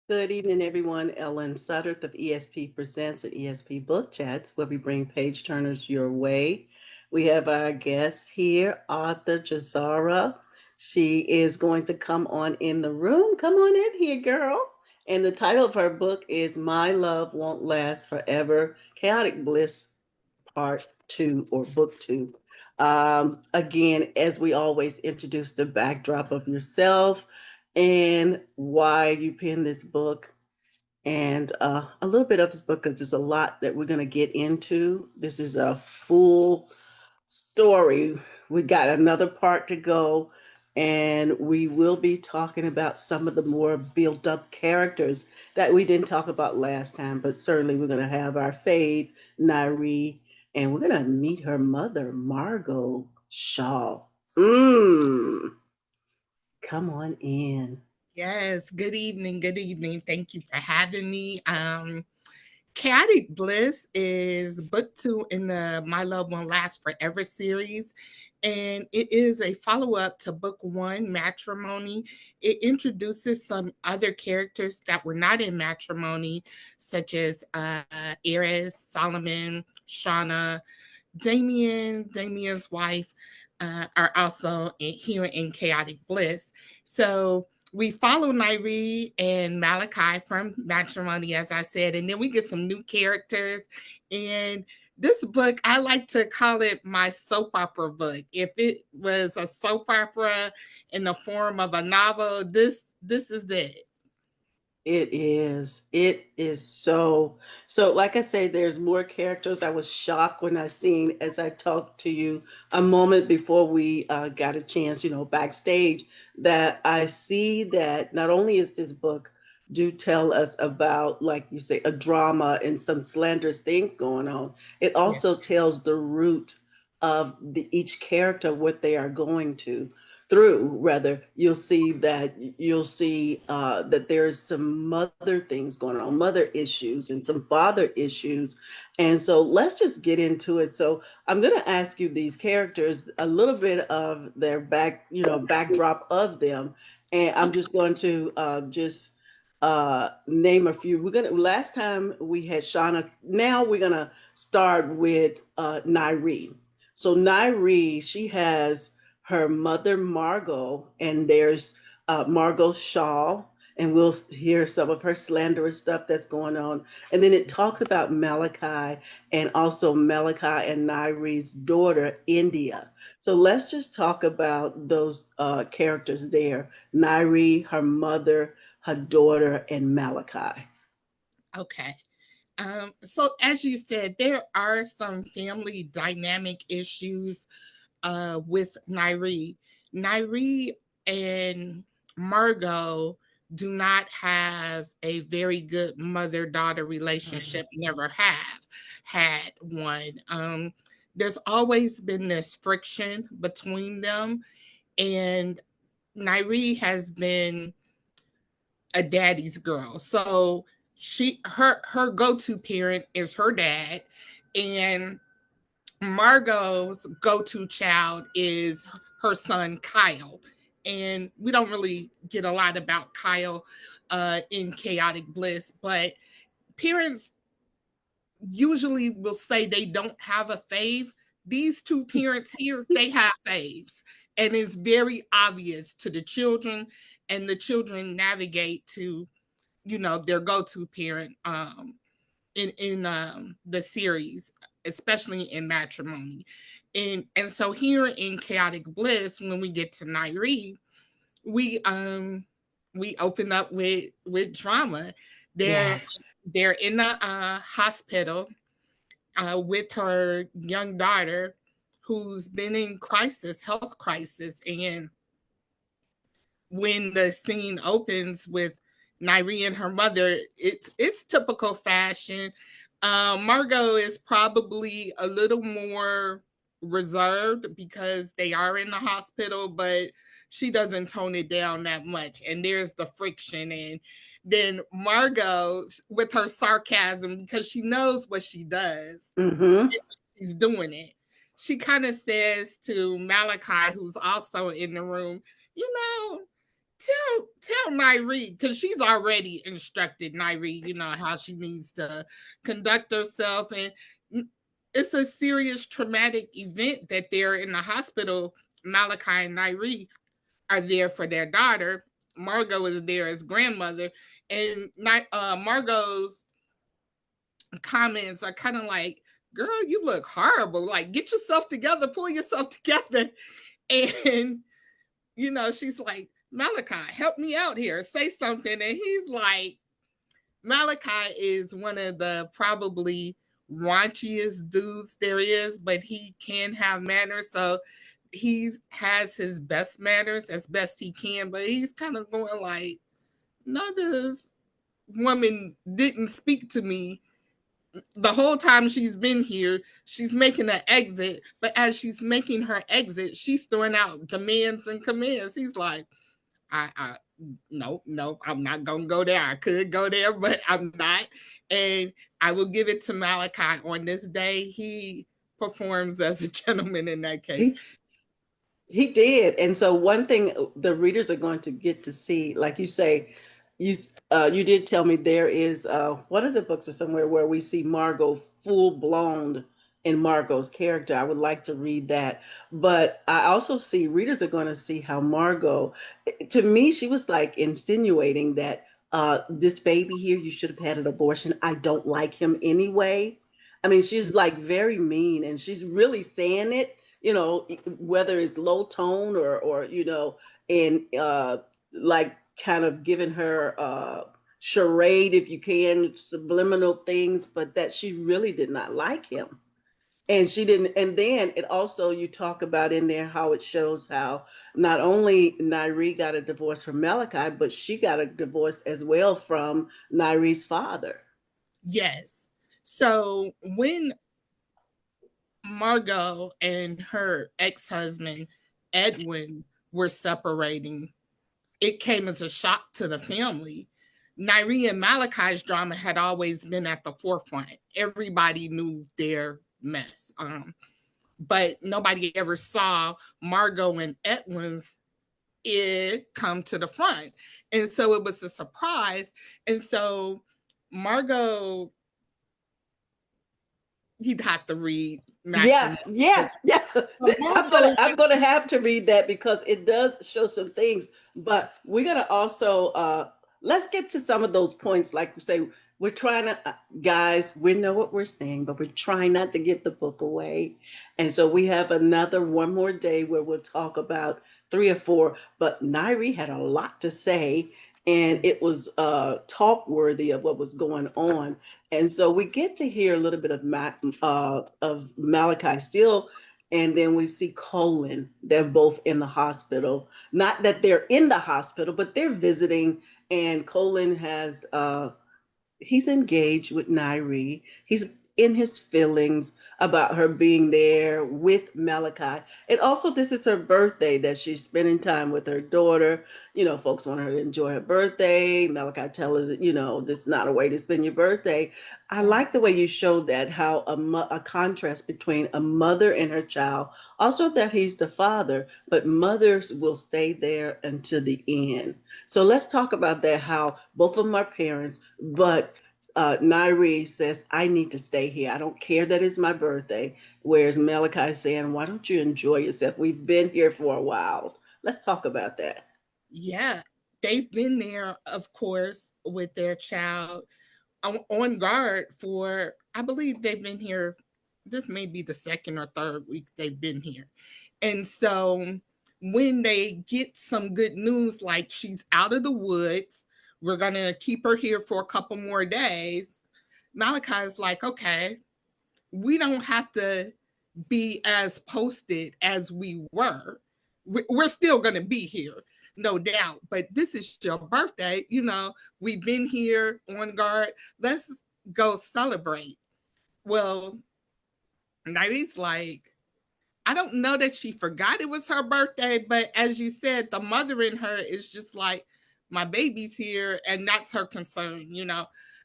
Good evening, everyone. Ellen Sudderth of ESP Presents and ESP Book Chats, where we bring page turners your way. We have our guest here, author Jahzara. She is going to come on in the room. Come on in here, girl. And the title of her book is My Love Won't Last Forever Chaotic Bliss Part 2 or Book 2. Again, as we always introduce the backdrop of yourself and why you penned this book and a little bit of this book because there's a lot that we're going to get into. This is a full story. We got another part to go, and we will be talking about some of the more built up characters that we didn't talk about last time, but certainly we're going to have our fade, Nyree, and we're going to meet her mother, Margo Shaw. Mmm, come on in. Yes, good evening. Good evening. Thank you for having me. Chaotic Bliss is book two in the My Love Won't Last Forever series, and it is a follow up to book one, Matrimony. It introduces some other characters that were not in Matrimony, such as Eris, Solomon, Shauna, Damien's wife. Are also here in Chaotic Bliss. So we follow Nyree and Malachi from Matrimony, as I said, and then we get some new characters. And this book, I like to call it my soap opera book. If it was a soap opera in the form of a novel, this is it. It is. It is so like I say, there's more characters. I was shocked when I seen as I talked to you a moment before we got a chance, backstage, that I see that not only is this book do tell us about, like you say, a drama and some slanderous things going on, it Yeah. also tells the root of each character, what they are going to through. Rather, you'll see that there's some mother things going on, mother issues and some father issues. And so let's just get into it. So I'm going to ask you these characters, a little bit of their backdrop of them, and I'm Okay. just going to just name a few. We're gonna Last time we had Shauna. Now we're gonna start with Nyree. So Nyree, she has her mother Margo, and there's Margo Shaw, and we'll hear some of her slanderous stuff that's going on. And then it talks about Malachi, and also Malachi and Nyree's daughter, India. So let's just talk about those characters there: Nyree, her mother, her daughter, and Malachi. Okay. So as you said, there are some family dynamic issues with Nyree. Nyree and Margo do not have a very good mother-daughter Mhm. relationship, never have had one. There's always been this friction between them, and Nyree has been a daddy's girl. So her go-to parent is her dad, and Margot's go-to child is her son Kyle. And we don't really get a lot about Kyle in Chaotic Bliss, but parents usually will say they don't have a fave. These two parents here, they have faves. And it's very obvious to the children, and the children navigate to, their go-to parent in the series, especially in Matrimony. And so here in Chaotic Bliss, when we get to Nyree, we we open up with drama. They're Yes. they're in the hospital with her young daughter who's been in health crisis. And when the scene opens with Nyree and her mother, it's typical fashion. Margo is probably a little more reserved because they are in the hospital, but she doesn't tone it down that much. And there's the friction. And then Margo, with her sarcasm, because she knows what she does, Mm-hmm. she's doing it. She kind of says to Malachi, who's also in the room, you know, tell Nyree, because she's already instructed Nyree, how she needs to conduct herself. And it's a serious traumatic event that they're in the hospital. Malachi and Nyree are there for their daughter. Margo is there as grandmother. And Margo's comments are kind of like, girl, you look horrible. Like, get yourself together, pull yourself together. And she's like, Malachi, help me out here, say something. And he's like, Malachi is one of the probably raunchiest dudes there is, but he can have manners. So he has his best manners as best he can, but he's kind of going like, no, this woman didn't speak to me the whole time she's been here. She's making an exit, but as she's making her exit, she's throwing out demands and commands. He's like, I no, I'm not gonna go there. I could go there, but I'm not. And I will give it to Malachi on this day. He performs as a gentleman in that case. He He did. And so one thing the readers are going to get to see, like you say, you you did tell me there is one of the books or somewhere where we see Margo full blown in Margo's character. I would like to read that. But I also see readers are going to see how Margo, to me, she was like insinuating that this baby here, you should have had an abortion. I don't like him anyway. I mean, she's like very mean and she's really saying it, whether it's low tone or and like kind of giving her charade, if you can, subliminal things, but that she really did not like him. And she didn't. And then it also, you talk about in there how it shows how not only Nyree got a divorce from Malachi, but she got a divorce as well from Nyree's father. Yes. So when Margo and her ex-husband Edwin were separating, it came as a shock to the family. Nyree and Malachi's drama had always been at the forefront. Everybody knew their mess. But nobody ever saw Margo and Edwin's it come to the front. And so it was a surprise. And so Margo, you'd have to read Yeah, Maximum. yeah, yeah. I'm gonna Margo, I'm gonna have to read that because it does show some things. But we're gonna also let's get to some of those points. Like we say, we're trying to guys, we know what we're saying, but we're trying not to give the book away. And so we have another one more day where we'll talk about three or four. But Nyree had a lot to say, and it was talk worthy of what was going on. And so we get to hear a little bit of Malachi still, and then we see Colin. They're both in the hospital. Not that they're in the hospital, but they're visiting. And Colin has he's engaged with Nyree. He's in his feelings about her being there with Malachi. And also, this is her birthday that she's spending time with her daughter. Folks want her to enjoy her birthday. Malachi tells her, this is not a way to spend your birthday. I like the way you showed that, how a contrast between a mother and her child. Also, that he's the father, but mothers will stay there until the end. So let's talk about that, how both of them are parents, but Nyree says, I need to stay here. I don't care that it's my birthday. Whereas Malachi is saying, why don't you enjoy yourself? We've been here for a while. Let's talk about that. yeah, they've been there, of course, with their child on guard for, I believe they've been here. This may be the second or third week they've been here. And so when they get some good news, like she's out of the woods, we're going to keep her here for a couple more days. Malachi's like, okay, we don't have to be as posted as we were. We're still going to be here, no doubt. But this is your birthday. We've been here on guard. Let's go celebrate. Well, Nyree's like, I don't know that she forgot it was her birthday, but as you said, the mother in her is just like, my baby's here, and that's her concern.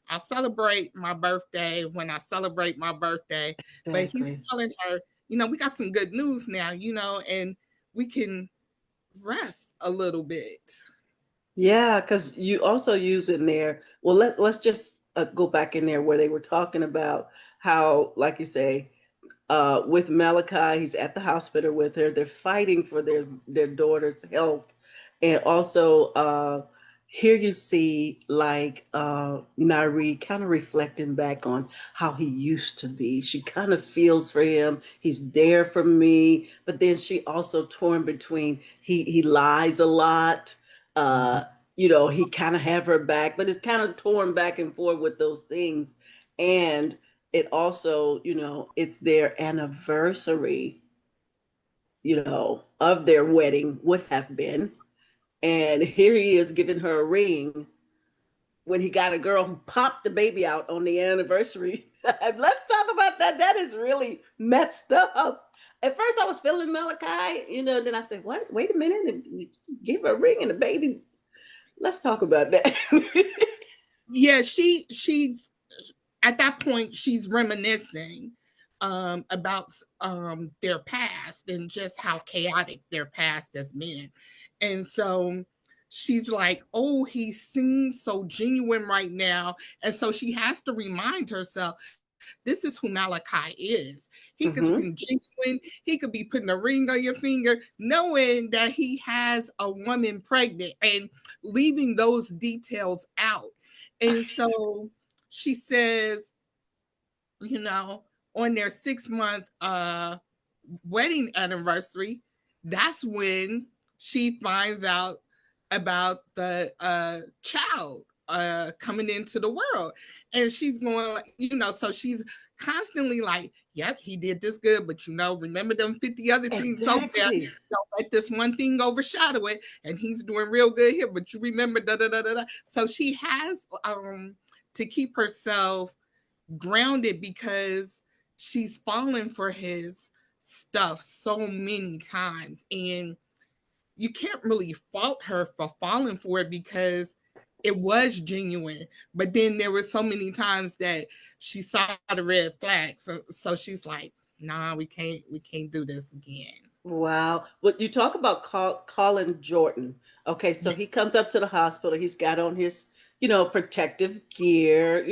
I'll celebrate my birthday when I celebrate my birthday. But he's Exactly. telling her, we got some good news now, and we can rest a little bit. Yeah, because you also use in there. Well, let's just go back in there where they were talking about how, like you say, with Malachi. He's at the hospital with her. They're fighting for their daughter's health, and also here you see like Nyree kind of reflecting back on how he used to be. She kind of feels for him. He's there for me, but then she also torn between he lies a lot. Uh, he kind of have her back, but it's kind of torn back and forth with those things. And it also, it's their anniversary, of their wedding would have been. And here he is giving her a ring when he got a girl who popped the baby out on the anniversary. Let's talk about that. That is really messed up. At first, I was feeling Malachi, then I said, what? Wait a minute. Give her a ring and the baby. Let's talk about that. Yeah, she's at that point she's reminiscing about their past and just how chaotic their past has been. And so she's like, oh, he seems so genuine right now. And so she has to remind herself, this is who Malachi is. He could seem Hmm. genuine. He could be putting a ring on your finger, knowing that he has a woman pregnant and leaving those details out. And so she says, you know, on their 6 month wedding anniversary, that's when she finds out about the child coming into the world. And she's going, so she's constantly like, yep, he did this good, but remember them 50 other things over there. Exactly. Don't let this one thing overshadow it. And he's doing real good here, but you remember da da da da da. So she has to keep herself grounded because she's fallen for his stuff so many times, and you can't really fault her for falling for it because it was genuine. But then there were so many times that she saw the red flag, so she's like, nah, we can't do this again. Wow. Well, you talk about Colin Jordan. Okay, so he comes up to the hospital. He's got on his, protective gear,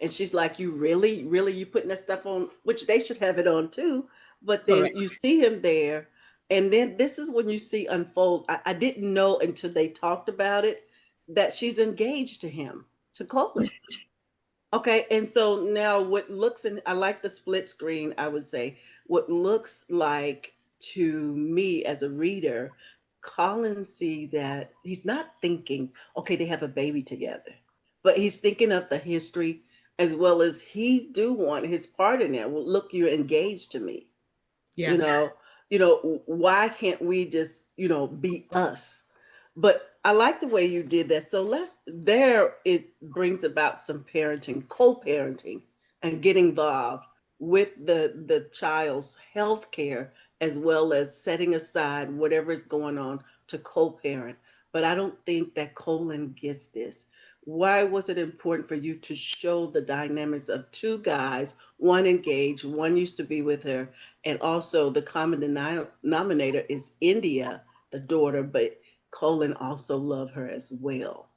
and she's like, you really, really, you putting that stuff on, which they should have it on too. But then Correct. you see him there. And then this is when you see unfold. I didn't know until they talked about it that she's engaged to him, to Colin. Okay, and so now what looks, and I like the split screen, I would say, what looks like to me as a reader, Colin see that he's not thinking, okay, they have a baby together, but he's thinking of the history as well as he do want his part in there. Well, look, you're engaged to me. You Yes. know, why can't we just, be us? But I like the way you did that. So there it brings about some parenting, co-parenting, and get involved with the child's health care as well as setting aside whatever is going on to co-parent. But I don't think that Colin gets this. Why was it important for you to show the dynamics of two guys, one engaged, one used to be with her, and also the common denominator is India, the daughter, but Colin also loved her as well.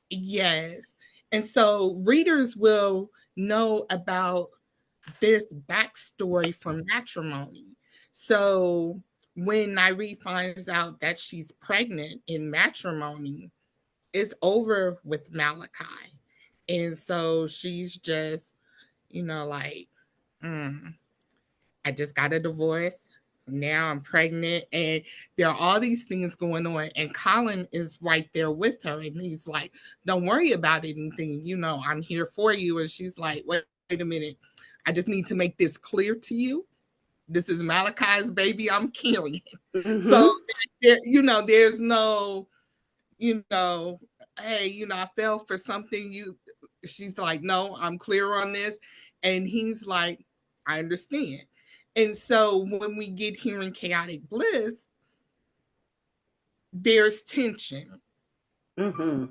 Yes. And so readers will know about this backstory from matrimony. So when Nyree finds out that she's pregnant in matrimony, it's over with Malachi. And so she's just, like, mm, I just got a divorce. Now I'm pregnant, and there are all these things going on. And Colin is right there with her, and he's like, "Don't worry about anything. I'm here for you." And she's like, "Wait a minute, I just need to make this clear to you. This is Malachi's baby I'm carrying." So, Mm-hmm. there's no, you know, hey, I fell for something. She's like, "No, I'm clear on this," and he's like, "I understand." And so when we get here in chaotic bliss, there's tension Mm-hmm.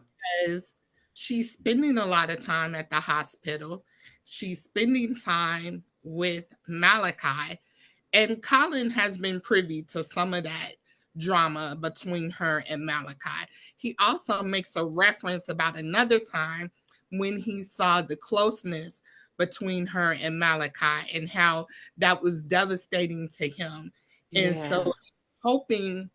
because she's spending a lot of time at the hospital. She's spending time with Malachi, and Colin has been privy to some of that drama between her and Malachi. He also makes a reference about another time when he saw the closeness between her and Malachi and how that was devastating to him. And so, Yeah. hoping,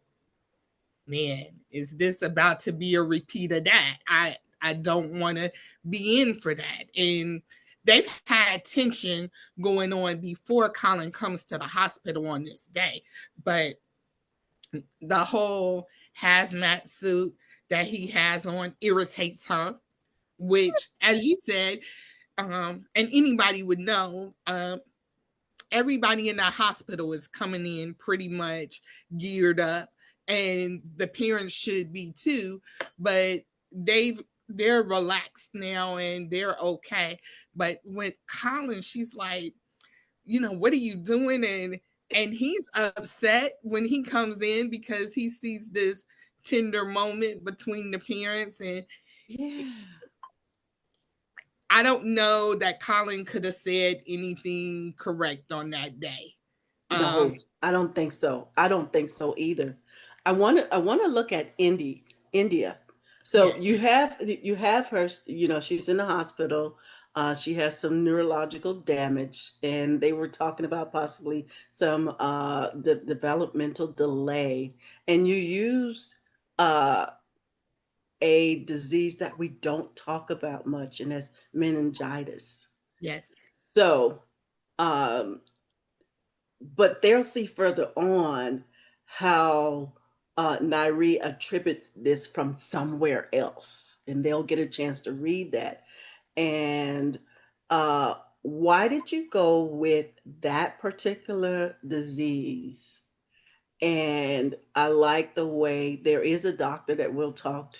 man, is this about to be a repeat of that? I don't want to be in for that. And they've had tension going on before Colin comes to the hospital on this day. But the whole hazmat suit that he has on irritates her, which, as you said, and anybody would know, everybody in that hospital is coming in pretty much geared up, and the parents should be too, but they're relaxed now and they're okay. But with Colin, she's like, what are you doing? And he's upset when he comes in because he sees this tender moment between the parents. And Yeah. I don't know that Colin could have said anything correct on that day. um No, I don't think so. I don't think so either. I want to look at India. So yes, you have her, she's in the hospital. She has some neurological damage, and they were talking about possibly some developmental delay. And you used uh, a disease that we don't talk about much, and that's meningitis. yes, So, um, but they'll see further on how Nyree attributes this from somewhere else, and they'll get a chance to read that. And uh, why did you go with that particular disease? And I like the way there is a doctor that will talk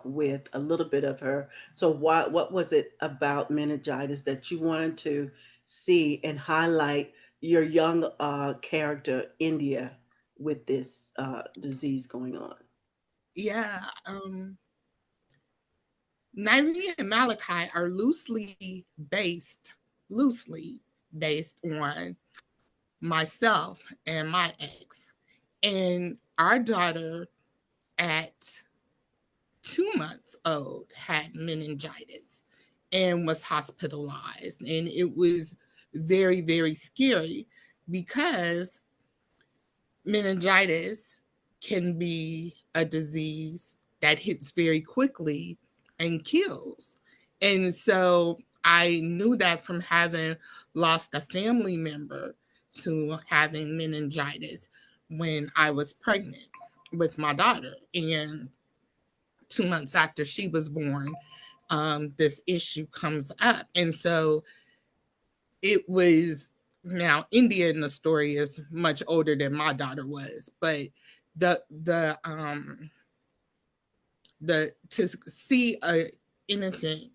with a little bit of her. So what was it about meningitis that you wanted to see and highlight your young character India with this disease going on? yeah. Nyree and Malachi are loosely based on myself and my ex. And our daughter at 2 months old had meningitis and was hospitalized. And it was very, very scary because meningitis can be a disease that hits very quickly and kills. And so I knew that from having lost a family member to having meningitis when I was pregnant with my daughter. And 2 months after she was born, this issue comes up. And so it was, now India in the story is much older than my daughter was, but the the um the to see a innocent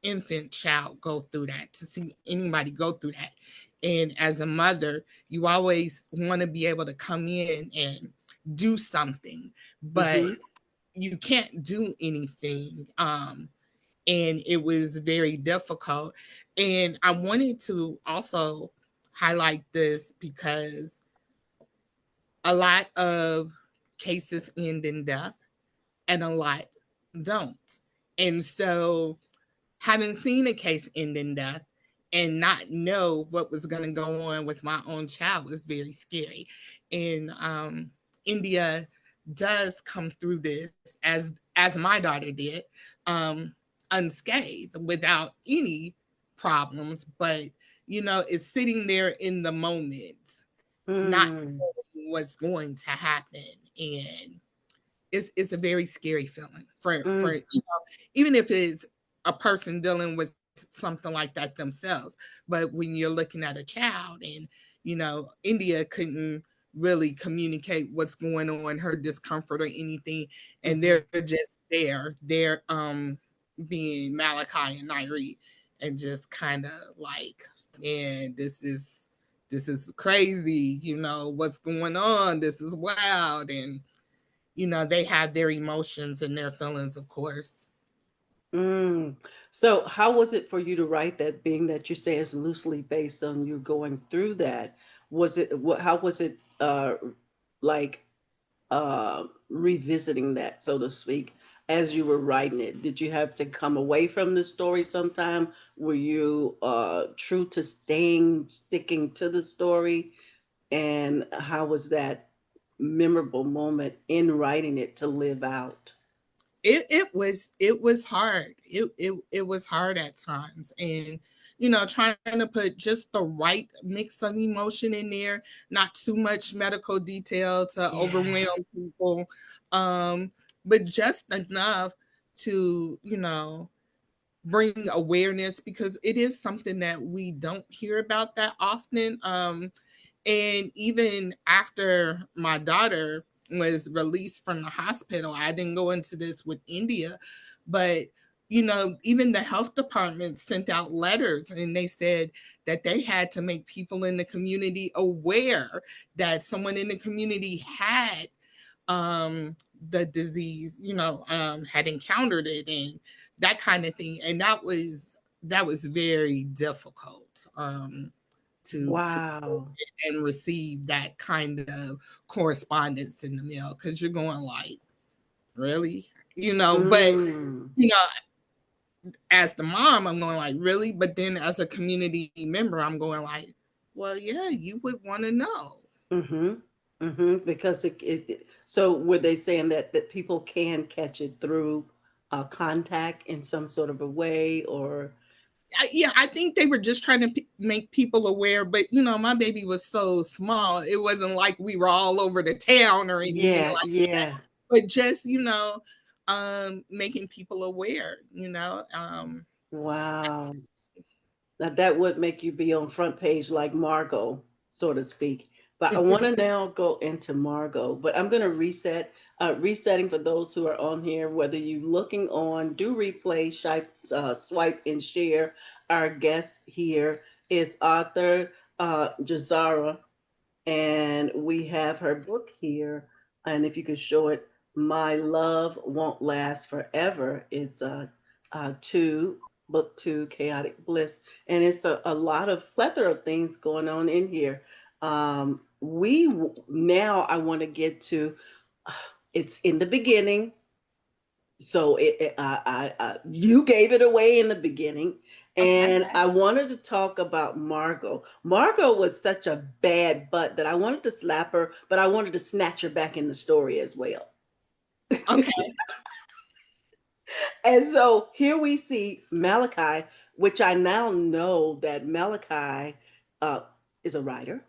infant child go through that, to see anybody go through that, and as a mother you always want to be able to come in and do something, but Mm-hmm. you can't do anything. And it was very difficult. And I wanted to also highlight this because a lot of cases end in death and a lot don't. And so, having seen a case end in death and not know what was going to go on with my own child was very scary. And India does come through this as my daughter did, um, unscathed without any problems, but it's sitting there in the moment, not Mm, knowing what's going to happen. And it's a very scary feeling for mm, even if it's a person dealing with something like that themselves. But when you're looking at a child, and India couldn't really communicate what's going on, her discomfort or anything, and mm-hmm. they're just there, they're being Malachi and Nyree, and just kind of like, man, this is crazy, what's going on, this is wild. And they have their emotions and their feelings, of course. Mm. So, how was it for you to write that, being that you say it's loosely based on you going through that? Was it what? How was it? Like? revisiting that, so to speak, as you were writing it? Did you have to come away from the story sometime? Were you true to sticking to the story? And how was that memorable moment in writing it to live out? It was hard. It was hard at times, and trying to put just the right mix of emotion in there, not too much medical detail to Yeah. overwhelm people, um, but just enough to bring awareness, because it is something that we don't hear about that often. And even after my daughter was released from the hospital, I didn't go into this with India, but even the health department sent out letters and they said that they had to make people in the community aware that someone in the community had um the disease, had encountered it and that kind of thing. And that was very difficult, to Wow. and receive that kind of correspondence in the mail, because you're going like, really, but Mm. you know as the mom, I'm going like, really, but then as a community member, I'm going like, well, yeah, you would want to know. Mm-hmm. Mm-hmm. Because so were they saying that people can catch it through contact in some sort of a way, or Yeah, I think they were just trying to make people aware, but my baby was so small, it wasn't like we were all over the town or anything yeah, like that, yeah. but just making people aware, Wow. Now that would make you be on front page like Margo, so to speak. But I want to now go into Margo, but I'm going to resetting for those who are on here, whether you looking on, do replay, swipe and share. Our guest here is author Jahzara, and we have her book here. And if you could show it, My Love Won't Last Forever. It's two, book two, Chaotic Bliss. And it's a lot of plethora of things going on in here. We now I want to get to it's in the beginning, so you gave it away in the beginning, Okay. and I wanted to talk about Margo. Margo was such a bad butt that I wanted to slap her, but I wanted to snatch her back in the story as well. Okay. And so here we see Malachi, which I now know that Malachi uh, is a writer,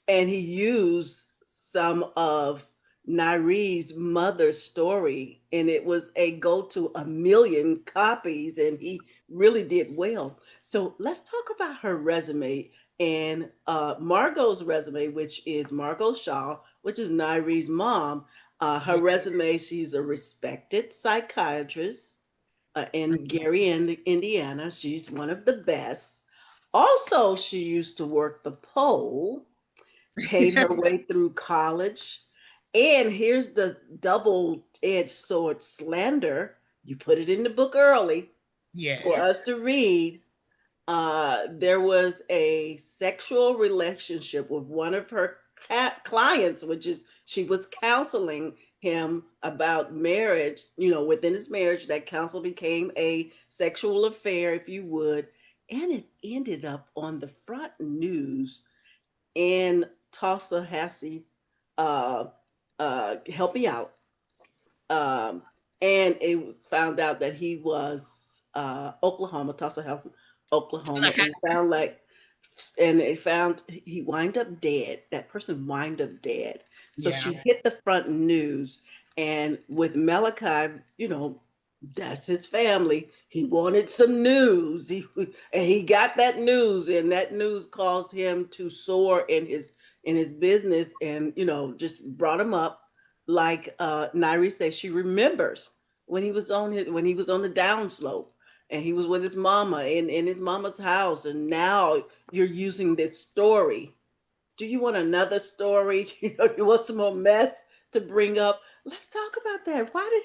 and he used some of Nyree's mother's story, and it was a go to a million copies, and he really did well. So let's talk about her resume and Margot's resume, which is Margo Shaw, which is Nyree's mom. Her Yeah. resume: she's a respected psychiatrist in Gary, Indiana. She's one of the best. Also, she used to work the pole, paid her way through college. And here's the double edged sword slander. You put it in the book early for Yes. us to read. There was a sexual relationship with one of her clients, which is she was counseling him about marriage. Within his marriage, that counsel became a sexual affair, if you would. And it ended up on the front news in Tallahassee, uh, help me out. Um, and it was found out that he was Oklahoma, Tallahassee, Oklahoma, and found like, and they found he wind up dead. That person wind up dead. So Yeah. she hit the front news, and with Malachi, that's his family. He wanted some news. And he got that news, and that news caused him to soar in his business, and just brought him up. Like Nyree says, she remembers when he was on the downslope, and he was with his mama in his mama's house, and now you're using this story. Do you want another story? You want some more mess to bring up? Let's talk about that. Why did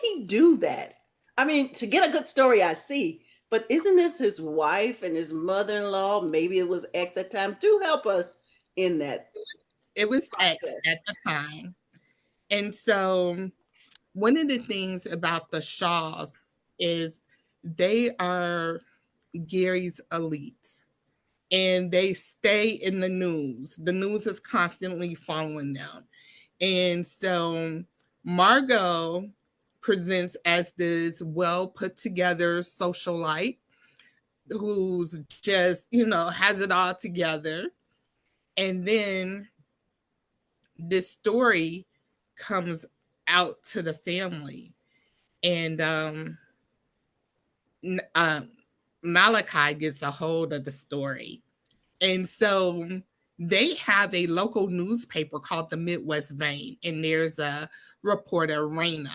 he do that? I mean, to get a good story, I see, but isn't this his wife and his mother-in-law? Maybe it was ex at time. Do help us in that. It was X Process. at the time. And so one of the things about the Shaws is they are Gary's elite and they stay in the news. The news is constantly following them. And so Margo presents as this well put together socialite who's just, has it all together. And then this story comes out to the family. And um, Malachi gets a hold of the story. And so they have a local newspaper called the Midwest Vein, and there's a reporter, Raina,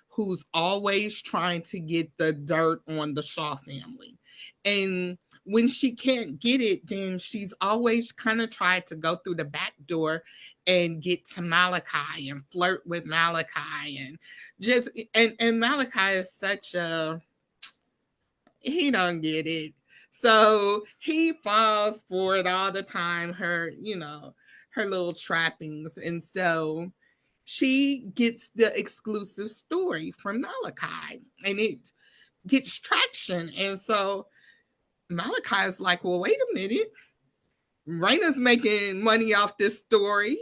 who's always trying to get the dirt on the Shaw family. And when she can't get it, then she's always kind of tried to go through the back door and get to Malachi and flirt with Malachi and just and Malachi is such a he don't get it. So he falls for it all the time, her little trappings. And so she gets the exclusive story from Malachi and it gets traction. And so Malachi is like, well, wait a minute. Raina's making money off this story.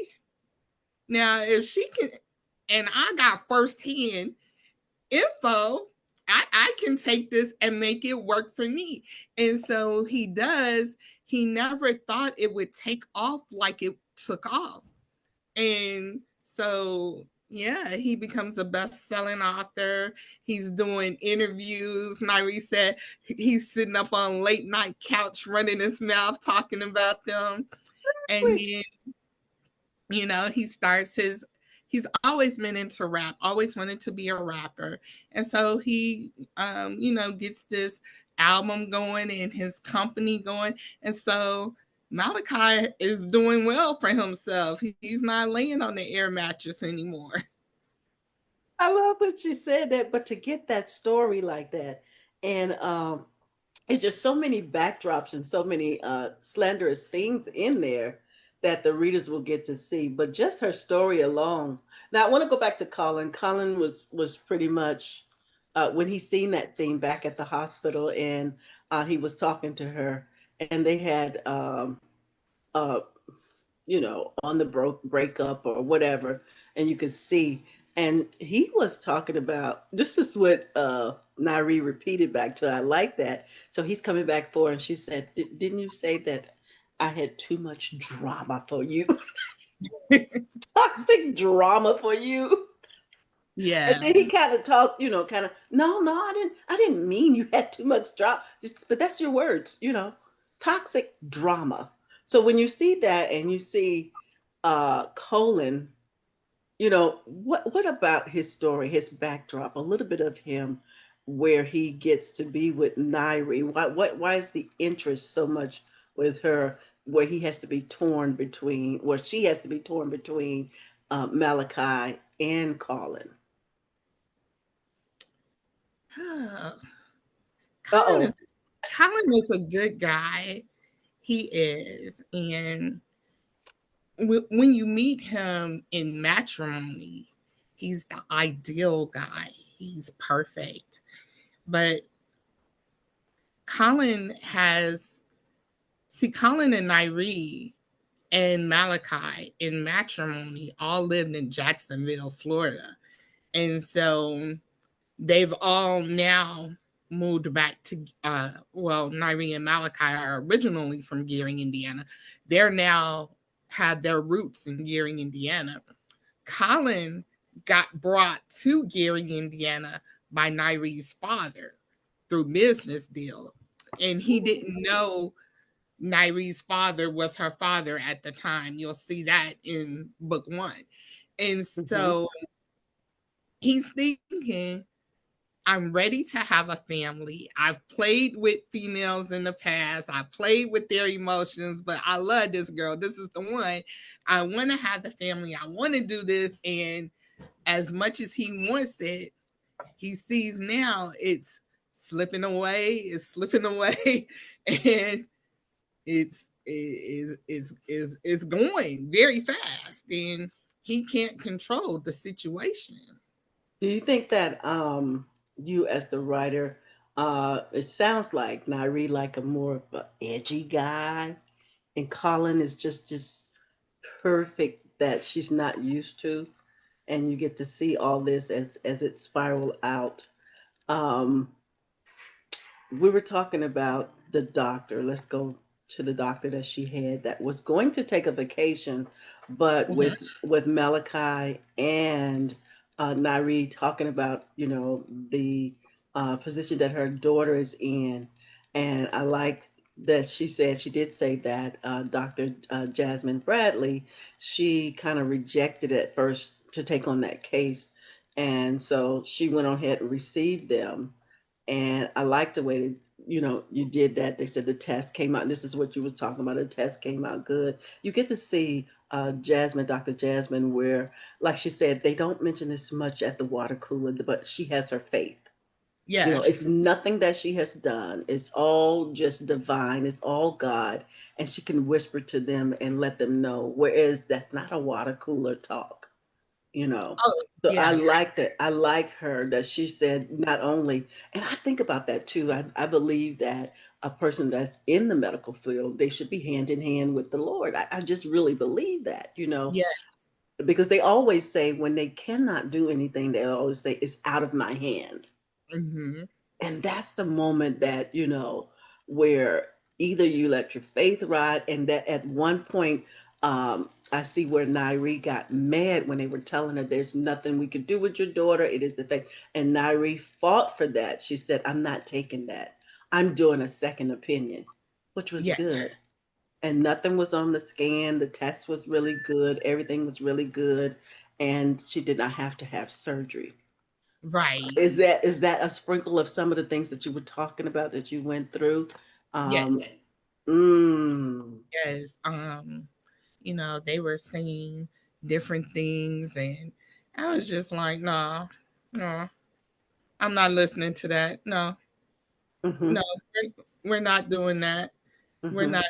Now, if she can, and I got firsthand info, I can take this and make it work for me. And so he does. He never thought it would take off like it took off. And so, yeah, he becomes a best-selling author. He's doing interviews. Nyree said he's sitting up on late night couch running his mouth talking about them. And then he starts he's always been into rap, always wanted to be a rapper. And so he gets this album going and his company going. And so Malachi is doing well for himself. He's not laying on the air mattress anymore. I love what you said that, but to get that story like that, and it's just so many backdrops and so many slanderous things in there that the readers will get to see. But just her story alone. Now I want to go back to Colin. Colin was pretty much when he seen that scene back at the hospital, and he was talking to her, and they had uh, on the breakup or whatever, and you could see. And he was talking about this is what Nyree repeated back to her. I like that. So he's coming back for her, and she said, "Didn't you say that I had too much drama for you? Toxic drama for you?" And Yeah. then he kind of talked, kind of, no, I didn't mean you had too much drama. But that's your words, toxic drama. So when you see that and you see Colin, what about his story, his backdrop, a little bit of him, where he gets to be with Nyree? Why is the interest so much with her, where he has to be torn between, where she has to be torn between Malachi and Colin? Uh Colin oh. is Colin is a good guy. He is. And when you meet him in matrimony, he's the ideal guy. He's perfect. But Colin has, Colin and Nyree and Malachi in matrimony all lived in Jacksonville, Florida. And so they've all now moved back to, Nyree and Malachi are originally from Gearing, Indiana. They're now have their roots in Gearing, Indiana. Colin got brought to Gearing, Indiana by Nyree's father through business deal. And he didn't know Nyree's father was her father at the time. You'll see that in book one. And Mm-hmm. so he's thinking, I'm ready to have a family. I've played with females in the past. I played with their emotions, but I love this girl. This is the one. I want to have the family. I want to do this. And as much as he wants it, he sees now it's slipping away, and it's going very fast. then he can't control the situation. Do you think that you as the writer, it sounds like Nyree like a more of a edgy guy, and Colin is just this perfect that she's not used to, and you get to see all this as it spiral out. Um, we were talking about the doctor. Let's go to the doctor that she had that was going to take a vacation, but Mhm. with Malachi and Nyree talking about the position that her daughter is in, and I like that she did say that Dr. Jasmine Bradley, she kind of rejected at first to take on that case, and so she went on ahead and received them, and I like the way that you did that. They said the test came out, and this is what you was talking about. The test came out good. You get to see Jasmine, Dr. Jasmine, where, like she said, they don't mention this much at the water cooler, but she has her faith. It's Yes. nothing that she has done. It's all just divine. It's all God, and she can whisper to them and let them know. Whereas that's not a water cooler talk you know. Oh, So I yes. like that. I like her that she said not only, and I think about that too. I believe that a person that's in the medical field, they should be hand in hand with the Lord. I just really believe that, Yes. because they always say when they cannot do anything, they always say it's out of my hand. Mm-hmm. And that's the moment that where either you let your faith ride, and that at one point I see where Nyree got mad when they were telling her there's nothing we could do with your daughter, it is the faith, and Nyree fought for that. She said, I'm not taking that, I'm doing a second opinion, which was Yes. good. And nothing was on the scan, the test was really good, everything was really good, and she did not have to have surgery. Right. Is that a sprinkle of some of the things that you were talking about that you went through? Yes. Um, mm, Yes. They were saying different things, and I was just like, no, no, I'm not listening to that. No, mm-hmm, no, we're not doing that. We're mm-hmm. not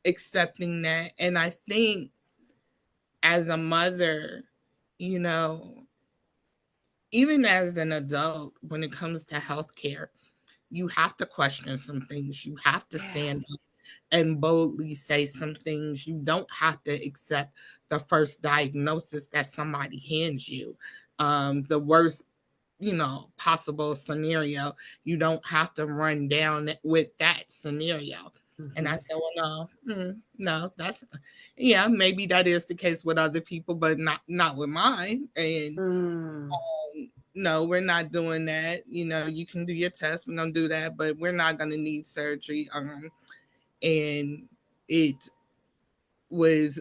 accepting that. And I think as a mother, you know, even as an adult, when it comes to healthcare, you have to question some things. You have to Yeah. stand up and boldly say some things. You don't have to accept the first diagnosis that somebody hands you. The worst, possible scenario. You don't have to run down with that scenario. And Mm-hmm. I said, well, no, no, yeah, maybe that is the case with other people, but not with mine. And Mm. no, we're not doing that. You can do your test. We're gonna do that, but we're not gonna need surgery. And it was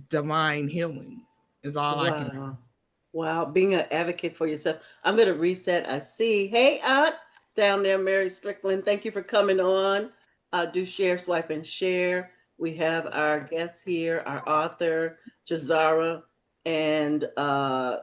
divine healing, is all I can say. Wow. Wow. Being an advocate for yourself. I'm going to reset. I see. Hey, Aunt, down there, Mary Strickland. Thank you for coming on. Do share, swipe, and share. We have our guest here, our author, Jahzara. And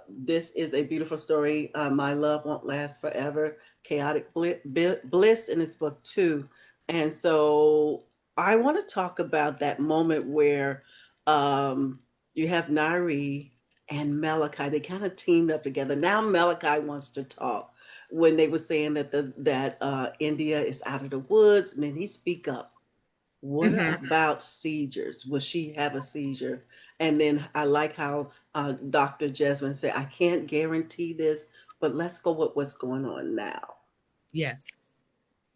this is a beautiful story. My Love Won't Last Forever. Chaotic Bliss in its book, too. And so I want to talk about that moment where um, you have Nyree and Malachi. They kind of teamed up together. Now Malachi wants to talk. When they were saying that India is out of the woods, and then he speak up. What Hmm. about seizures? Will she have a seizure? And then I like how Dr. Jasmine said, I can't guarantee this, but let's go with what's going on now. Yes.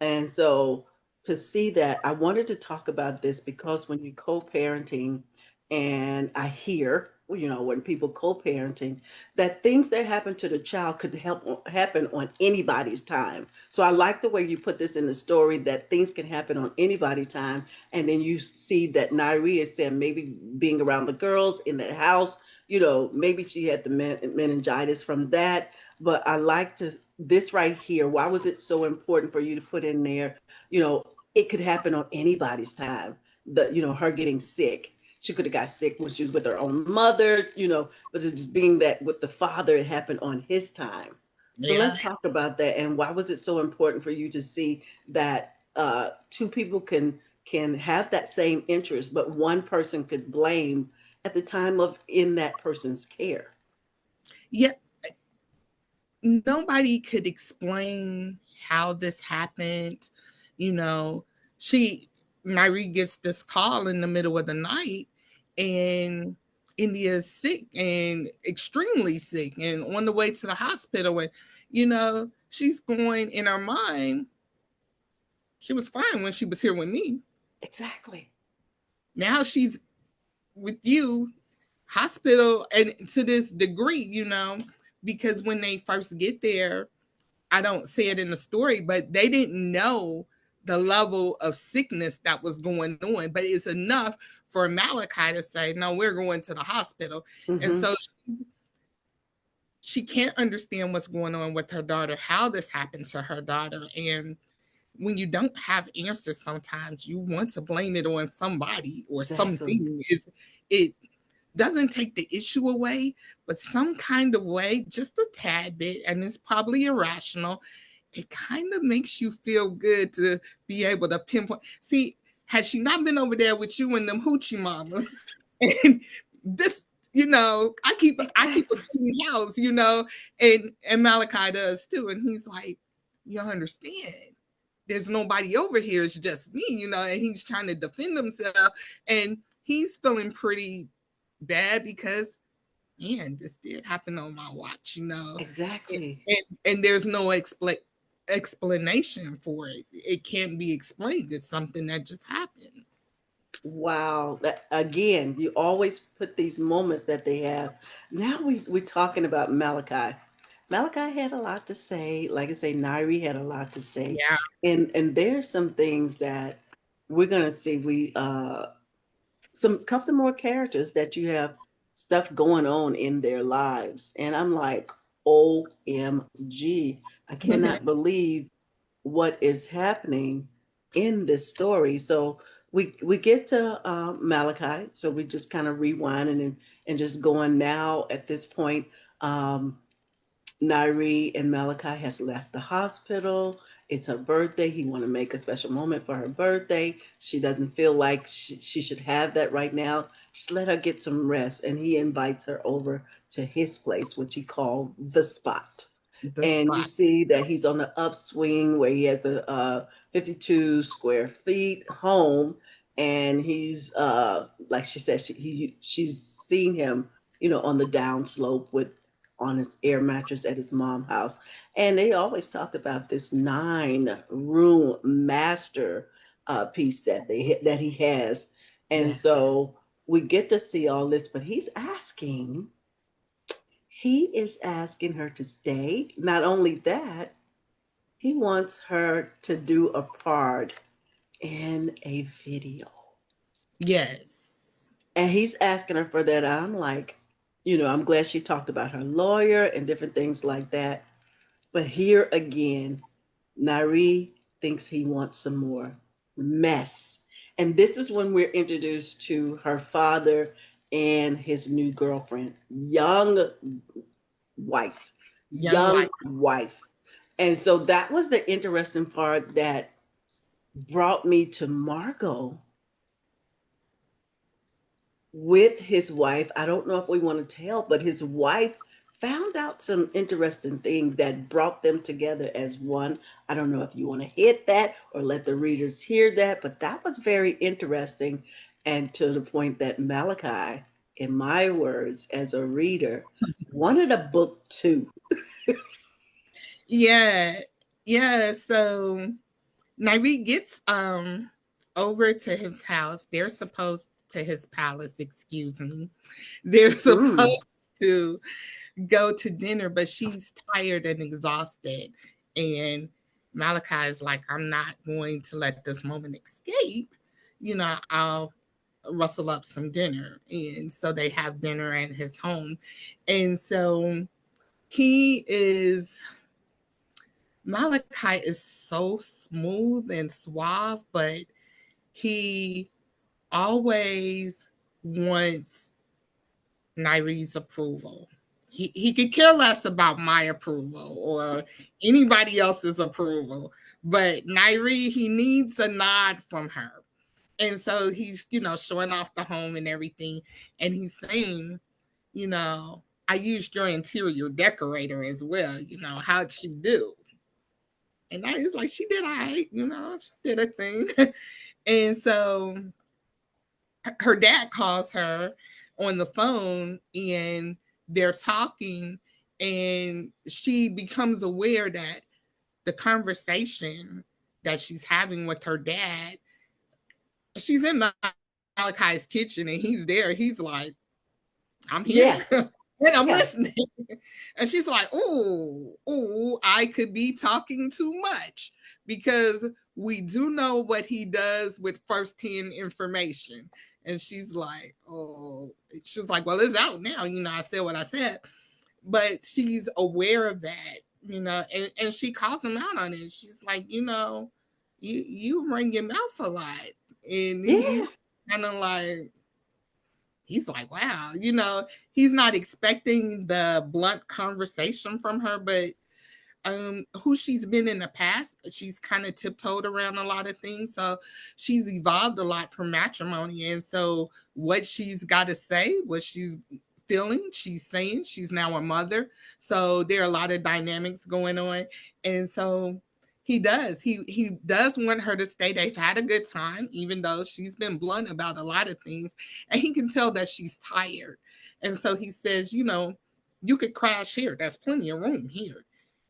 And so to see that, I wanted to talk about this because when you co-parenting, and I hear, when people co-parenting, that things that happen to the child could happen on anybody's time. So I like the way you put this in the story that things can happen on anybody's time. And then you see that Nyree is saying maybe being around the girls in that house, maybe she had the meningitis from that. But I like to this right here. Why was it so important for you to put in there? It could happen on anybody's time. Her getting sick. She could have got sick when she was with her own mother. But it's just being that with the father, it happened on his time. So Yeah. let's talk about that. And why was it so important for you to see that two people can have that same interest, but one person could blame at the time of in that person's care. Yeah, nobody could explain how this happened. You know, she Nyree gets this call in the middle of the night, and India is sick and extremely sick and on the way to the hospital. And, she's going in her mind, she was fine when she was here with me. Exactly. Now she's with you, hospital, and to this degree, because when they first get there, I don't say it in the story, but they didn't know the level of sickness that was going on. But it's enough for Malachi to say, no, we're going to the hospital. And Mm-hmm. so she can't understand what's going on with her daughter, how this happened to her daughter. And when you don't have answers, sometimes you want to blame it on somebody or Exactly. something. It doesn't take the issue away, but some kind of way, just a tad bit, and it's probably irrational, it kind of makes you feel good to be able to pinpoint. See, had she not been over there with you and them hoochie mamas, and this, I keep a Exactly. clean house, and Malachi does too, and he's like, you understand. There's nobody over here. It's just me, and he's trying to defend himself. And he's feeling pretty bad because, man, this did happen on my watch, Exactly. and there's no explanation for it. It can't be explained. It's something that just happened. Wow. That, again, you always put these moments that they have. Now we're talking about Malachi. Malachi had a lot to say. Like I say, Nyree had a lot to say. Yeah, And there's some things that we're gonna see. We some couple more characters that you have stuff going on in their lives. And I'm like, OMG. I cannot believe what is happening in this story. So we get to Malachi. So we just kind of rewinding and just going now at this point. Nyree and Malachi has left the hospital. It's her birthday. He want to make a special moment for her birthday. She doesn't feel like she should have that right now. Just let her get some rest. And he invites her over to his place, which he called the spot. the And you spot. see that he's on the upswing where he has a 52 square feet home, and he's like she said, she's seen him, on the downslope with on his air mattress at his mom's house. And they always talk about this 9 room master piece that he has. And Yeah. so we get to see all this, but he is asking her to stay. Not only that, he wants her to do a part in a video. Yes. And he's asking her for that. I'm like, I'm glad she talked about her lawyer and different things like that. But here again, Nyree thinks he wants some more mess. And this is when we're introduced to her father and his new girlfriend, wife, Young young wife. wife. And so that was the interesting part that brought me to Margo with his wife. I don't know if we want to tell, but his wife found out some interesting things that brought them together as one. I don't know if you want to hit that or let the readers hear that, but that was very interesting. And to the point that Malachi, in my words as a reader, wanted a book too. Yeah. Yeah. So Nyree gets over to his house. They're supposed to his palace, excuse me. They're Mm, supposed to go to dinner, but she's tired and exhausted. And Malachi is like, I'm not going to let this moment escape. I'll rustle up some dinner. And so they have dinner at his home. And so he is, Malachi is so smooth and suave, but he always wants Nyree's approval. He could care less about my approval or anybody else's approval, but Nyree, he needs a nod from her. And so he's, showing off the home and everything. And he's saying, I used your interior decorator as well. How'd she do? And I was like, she did all right, she did a thing. And so her dad calls her on the phone and they're talking, and she becomes aware that the conversation that she's having with her dad, she's in Malachi's kitchen and he's there. He's like, I'm here. Yeah, And I'm yeah, listening. And she's like, ooh, I could be talking too much, because we do know what he does with firsthand information. And she's like, well, it's out now. I said what I said. But she's aware of that, and she calls him out on it. She's like, you run your mouth a lot. And yeah, he's kind of like, he's like, wow, he's not expecting the blunt conversation from her, but who she's been in the past, she's kind of tiptoed around a lot of things. So she's evolved a lot from matrimony. And so what she's got to say, what she's feeling, she's saying. She's now a mother. So there are a lot of dynamics going on. And so he does want her to stay. They've had a good time, even though she's been blunt about a lot of things. And he can tell that she's tired. And so he says, you could crash here. There's plenty of room here.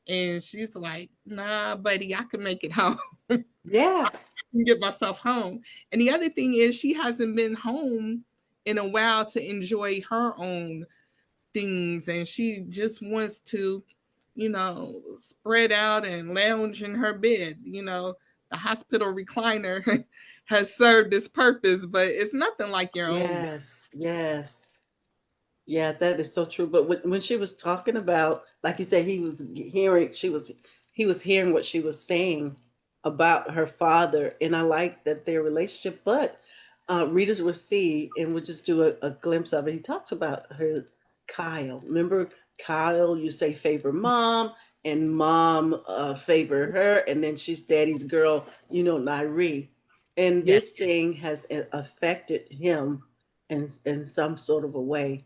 And she's like, nah, buddy, I can make it home. yeah, And get myself home. And the other thing is, she hasn't been home in a while to enjoy her own things. And she just wants to, spread out and lounge in her bed. The hospital recliner has served its purpose, but it's nothing like your own bed. yes, yes. Yeah, that is so true. But when she was talking about, like you said, he was hearing what she was saying about her father, and I like that their relationship. But readers will see, and we'll just do a glimpse of it. He talks about her Kyle. Remember Kyle? You say favor mom, and mom favor her, and then she's daddy's girl. Nyree, and Yes, this thing has affected him in some sort of a way.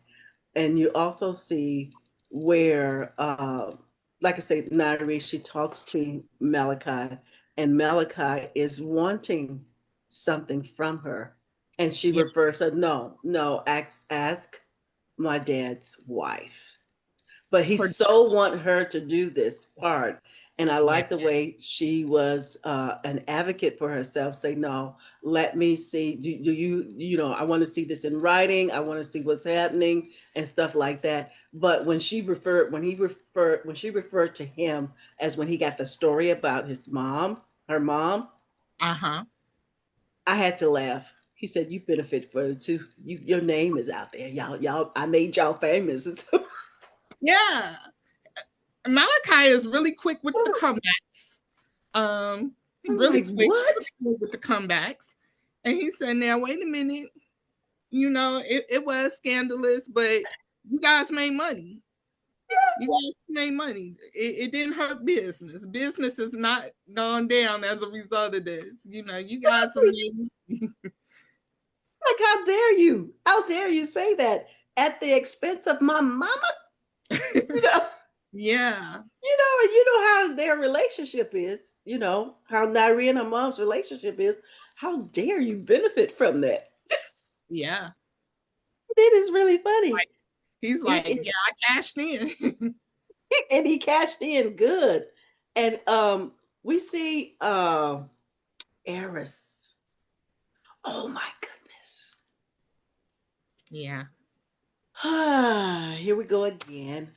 And you also see where, like I say, Nyree, she talks to Malachi, and Malachi is wanting something from her, and she yes, refers her, no, no, ask my dad's wife. But he for so want her to do this part, and I yes, like the way she was an advocate for herself. Say, no, let me see. Do you, I want to see this in writing. I want to see what's happening and stuff like that. But when she referred to him as when he got the story about her mom, uh-huh. I had to laugh. He said, "You benefit for it too. Your name is out there, y'all. I made y'all famous." Yeah. Malachi is really quick with the comebacks. I'm Really like, quick what? with the comebacks. And he said, now, wait a minute. It was scandalous, but you guys made money. You guys made money. It didn't hurt business. Business has not gone down as a result of this. You guys have made Like, how dare you? How dare you say that at the expense of my mama? You know, yeah. and you know how their relationship is. You know how Nyree and her mom's relationship is. How dare you benefit from that? Yeah. It is really funny. He's It like, yeah, is, I cashed in. and he cashed in good. And we see Eris. Oh my goodness. yeah. Here we go again.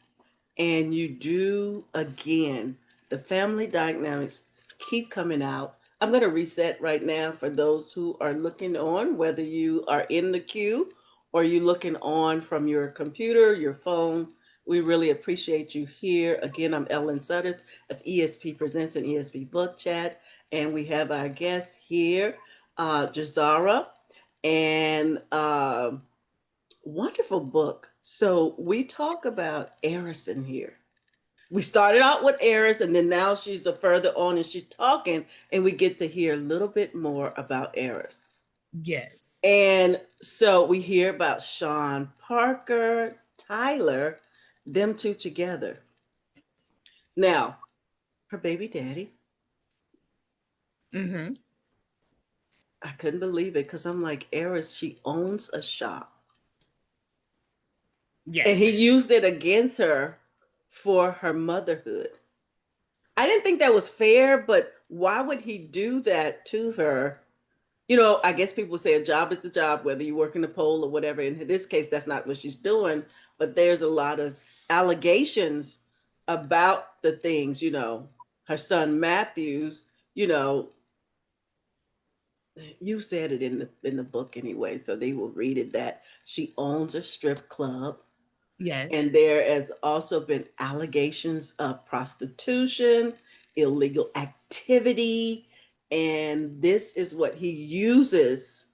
And you do again. The family dynamics keep coming out. I'm going to reset right now for those who are looking on, whether you are in the queue or you looking on from your computer, your phone. We really appreciate you here. Again, I'm Ellen Sutter of ESP Presents and ESP Book Chat. And we have our guest here, Jahzara. And wonderful book. So we talk about Eris in here. We started out with Eris, and then now she's a further on, and she's talking, and we get to hear a little bit more about Eris. Yes. And so we hear about Sean Parker, Tyler, them two together. Now, her baby daddy, Mm-hmm. I couldn't believe it because I'm like, Eris, she owns a shop. And he Yes. used it against her for her motherhood. I didn't think that was fair, but why would he do that to her? You know, I guess people say a job is the job, whether you work in the poll or whatever. In this case, that's not what she's doing, but there's a lot of allegations about the things, her son Matthews, you know, you said it in the book anyway, so they will read it that she owns a strip club. And Yes. there has also been allegations of prostitution, illegal activity, and this is what he uses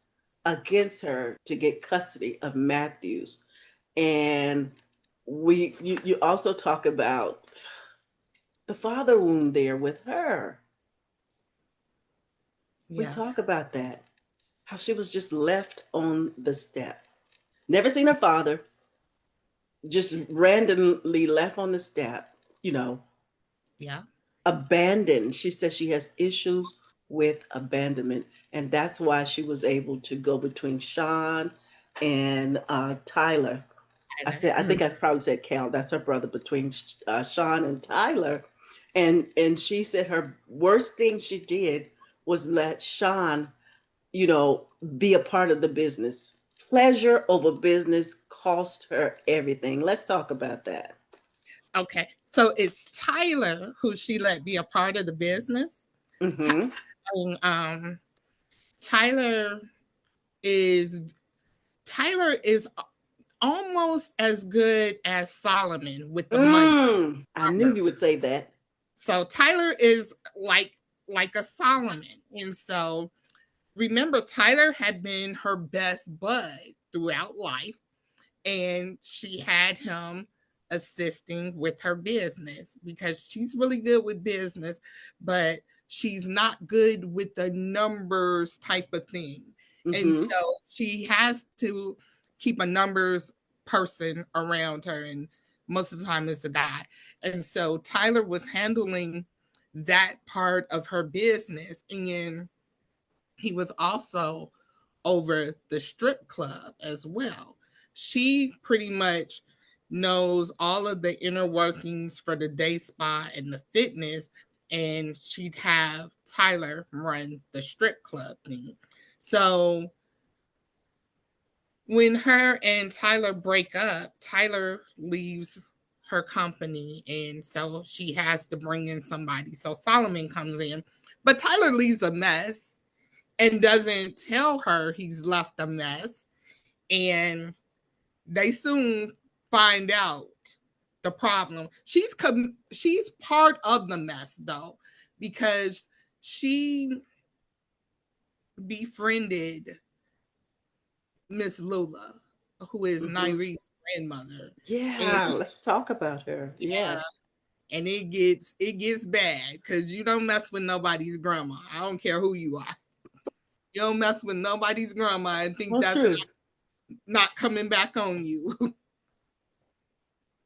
against her to get custody of Matthews. And you also talk about the father wound there with her. We Yeah. talk about that. How she was just left on the step. Never seen her father, just randomly left on the step, you know, Yeah. abandoned. She says she has issues with abandonment, and that's why she was able to go between Sean and Tyler. Tyler. I think I probably said Cal. That's her brother between Sean and Tyler, and she said her worst thing she did was let Sean, you know, be a part of the business. Pleasure over business cost her everything. Let's talk about that. Okay. So it's Tyler who she let be a part of the business. Ty- Mm-hmm. um, Tyler is Tyler is almost as good as Solomon with the money I knew you numbers. would say that. So Tyler is like a Solomon. And so remember Tyler had been her best bud throughout life, and she had him assisting with her business because she's really good with business, but she's not good with the numbers type of thing. And Mm-hmm. so she has to keep a numbers person around her, and most of the time it's a guy. And so Tyler was handling that part of her business, and he was also over the strip club as well. She pretty much knows all of the inner workings for the day spa and the fitness, and she'd have Tyler run the strip club thing. So when her and Tyler break up, Tyler leaves her company, and so she has to bring in somebody. So Solomon comes in, but Tyler leaves a mess and doesn't tell her he's left a mess. And they soon find out the problem. She's part of the mess though, because she befriended Miss Lula, who is Mm-hmm. Nyree's grandmother. And Yeah, let's talk about her. yeah, Yes. and it gets bad because you don't mess with nobody's grandma. I don't care who you are. You don't mess with nobody's grandma and think Well, that's truth. not coming back on you.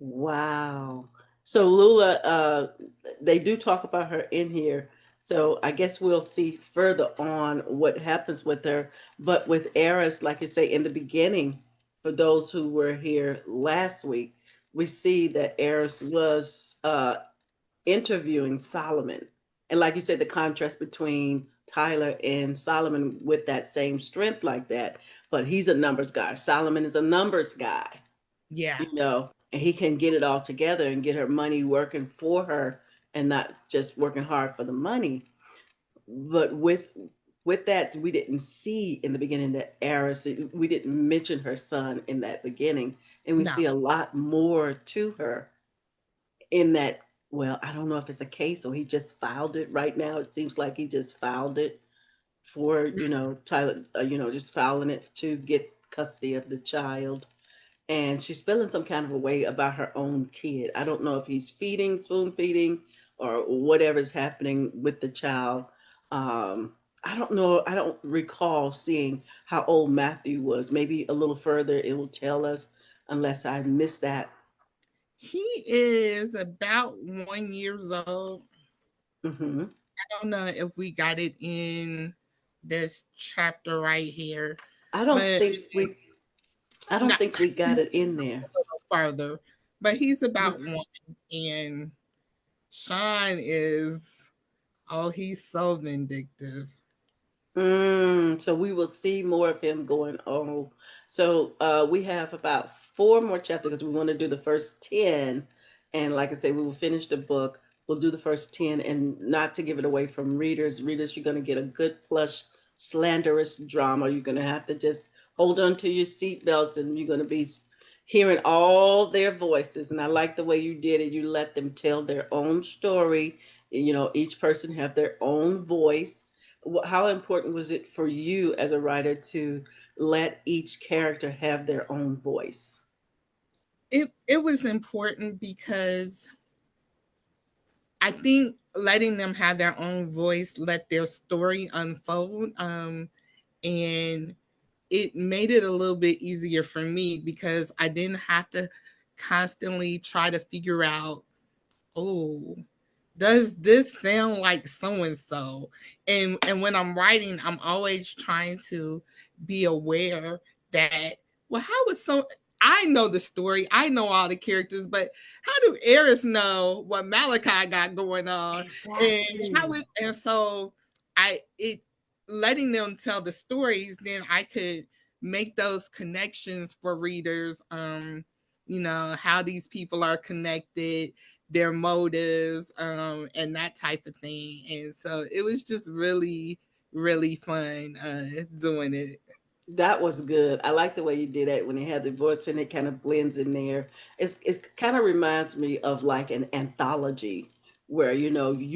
Wow. So Lula, they do talk about her in here. So I guess we'll see further on what happens with her. But with Eris, like I say in the beginning, for those who were here last week, we see that Eris was interviewing Solomon. And like you said, the contrast between Tyler and Solomon with that same strength like that. But he's a numbers guy. Solomon is a numbers guy, Yeah, and he can get it all together and get her money working for her and not just working hard for the money. But with that, we didn't see in the beginning that Eris, we didn't mention her son in that beginning. And we no, see a lot more to her in that. Well, I don't know if it's a case or he just filed it right now. It seems like he just filed it for, Tyler, just filing it to get custody of the child. And she's feeling some kind of a way about her own kid. I don't know if he's feeding, spoon feeding, or whatever's happening with the child. Um, I don't know. I don't recall seeing how old Matthew was. Maybe a little further, it will tell us, unless I missed that. He is about 1 years old. Hmm. I don't know if we got it in this chapter right here, I don't but think we. I don't not think we got it in there. further. But he's Mhm. about one, and Sean is, oh, he's so vindictive. So we will see more of him going on. So we have about four more chapters because we want to do the first 10. And like I say, we will finish the book. We'll do the first 10 and not to give it away from readers. Readers, you're going to get a good plush, slanderous drama. You're going to have to just hold on to your seatbelts and you're going to be hearing all their voices. And I like the way you did it. You let them tell their own story. You know, each person have their own voice. How important was it for you as a writer to let each character have their own voice? It was important because I think letting them have their own voice, let their story unfold, and it made it a little bit easier for me because I didn't have to constantly try to figure out, oh, does this sound like so and so? And when I'm writing, I'm always trying to be aware that, well, how would so, I know the story, I know all the characters, but how do Eris know what Malachi got going on? And how Exactly. would, and so I it letting them tell the stories, then I could make those connections for readers. How these people are connected, their motives, and that type of thing. And so it was just really, really fun doing it. That was good. I like the way you did it when they had the voice and it kind of blends in there. It kind of reminds me of like an anthology where you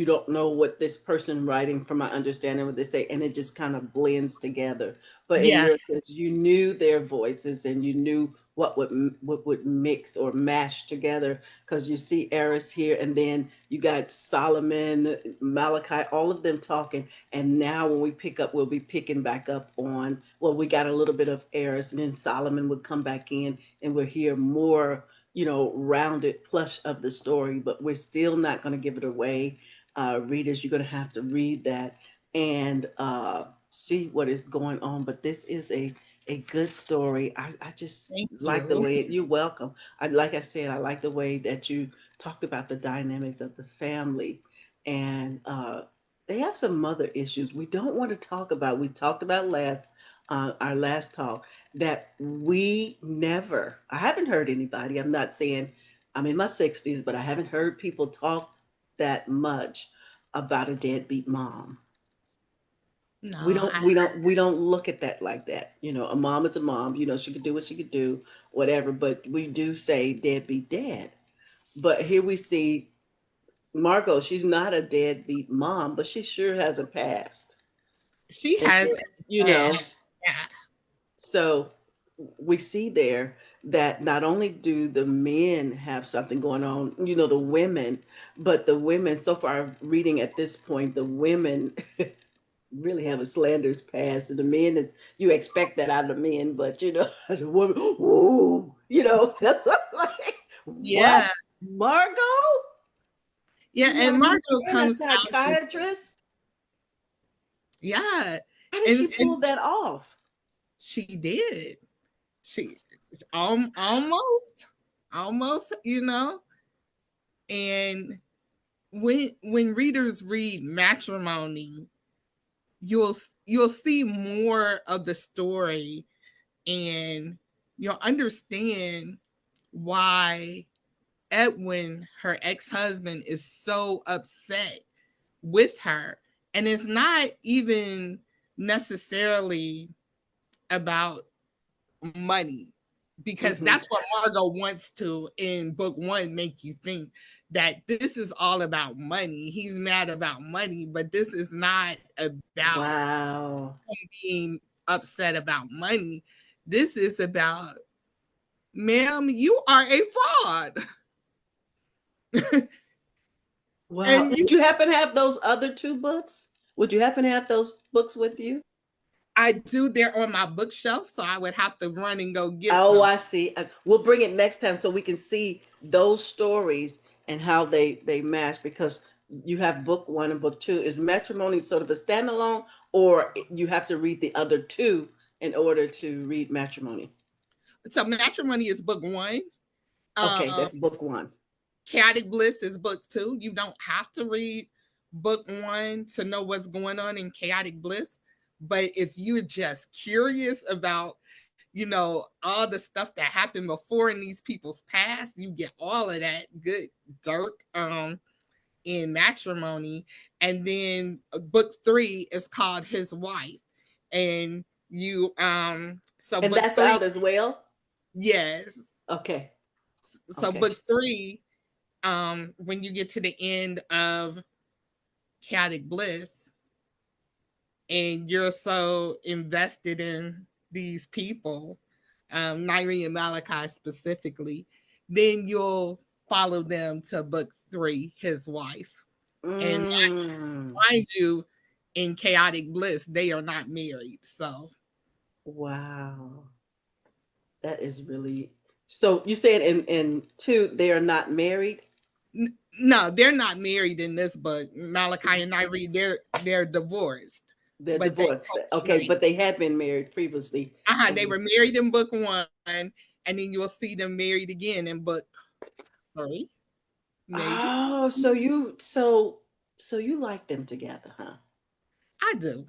don't know what this person writing from my understanding what they say and it just kind of blends together. But in Yeah, your case, you knew their voices and you knew what would mix or mash together because you see Eris here and then you got Solomon, Malachi, all of them talking. And now when we pick up, we'll be picking back up on, well, we got a little bit of Eris, and then Solomon would come back in, and we'll hear more, rounded plush of the story. But we're still not going to give it away. Readers, you're going to have to read that and see what is going on. But this is a good story. I just thank like the you. way you're welcome. Like I said, I like the way that you talked about the dynamics of the family and they have some mother issues we don't want to talk about. We talked about our last talk that we never. I haven't heard anybody. I'm not saying I'm in my 60s, but I haven't heard people talk that much about a deadbeat mom. No, We don't. We don't. We don't look at that like that. A mom is a mom. She could do what she could do, whatever. But we do say deadbeat dad. But here we see Margo, she's not a deadbeat mom, but she sure has a past. she And has, you yeah, know, so we see there that not only do the men have something going on, the women, but the women, so far reading at this point, the women really have a slanderous past. And the men is you expect that out of the men, but the woman, ooh, that's like what? yeah, Margot? yeah. You And are Margo a comes out as, psychiatrist? yeah, How did she and pull that off? she did. She almost, almost, and when readers read Matrimony, you'll you'll see more of the story, and you'll understand why Edwin, her ex-husband, is so upset with her. And it's not even necessarily about money, because Hmm. that's what Margo wants to in book one make you think that this is all about money. He's mad about money, but this is not about Wow. being upset about money. This is about, ma'am, you are a fraud. Wow. And you, Did you happen to have those other two books? Would you happen to have those books with you? I do. They're on my bookshelf, so I would have to run and go get Oh, them. I see. We'll bring it next time so we can see those stories and how they match, because you have book one and book two. Is Matrimony sort of a standalone, or you have to read the other two in order to read Matrimony? So Matrimony is book one. Okay, Um, that's book one. Chaotic Bliss is book two. You don't have to read book one to know what's going on in Chaotic Bliss. But if you're just curious about, all the stuff that happened before in these people's past, you get all of that good dirt in Matrimony. And then book three is called His Wife. And so And book that's three, out as well? yes. Okay. So Okay. book three, when you get to the end of Chaotic Bliss and you're so invested in these people, Nyree and Malachi specifically, then you'll follow them to book three, His Wife. And Mm, mind you, in Chaotic Bliss, they are not married. So wow. That is really, so you said in two they are not married? no, they're not married in this book. Malachi and Nyree, they're divorced, They're but they divorced. Okay, co-married. but they had been married previously. They And were married in book one, and then you'll see them married again in book three, maybe. oh, so you like them together, huh? I do.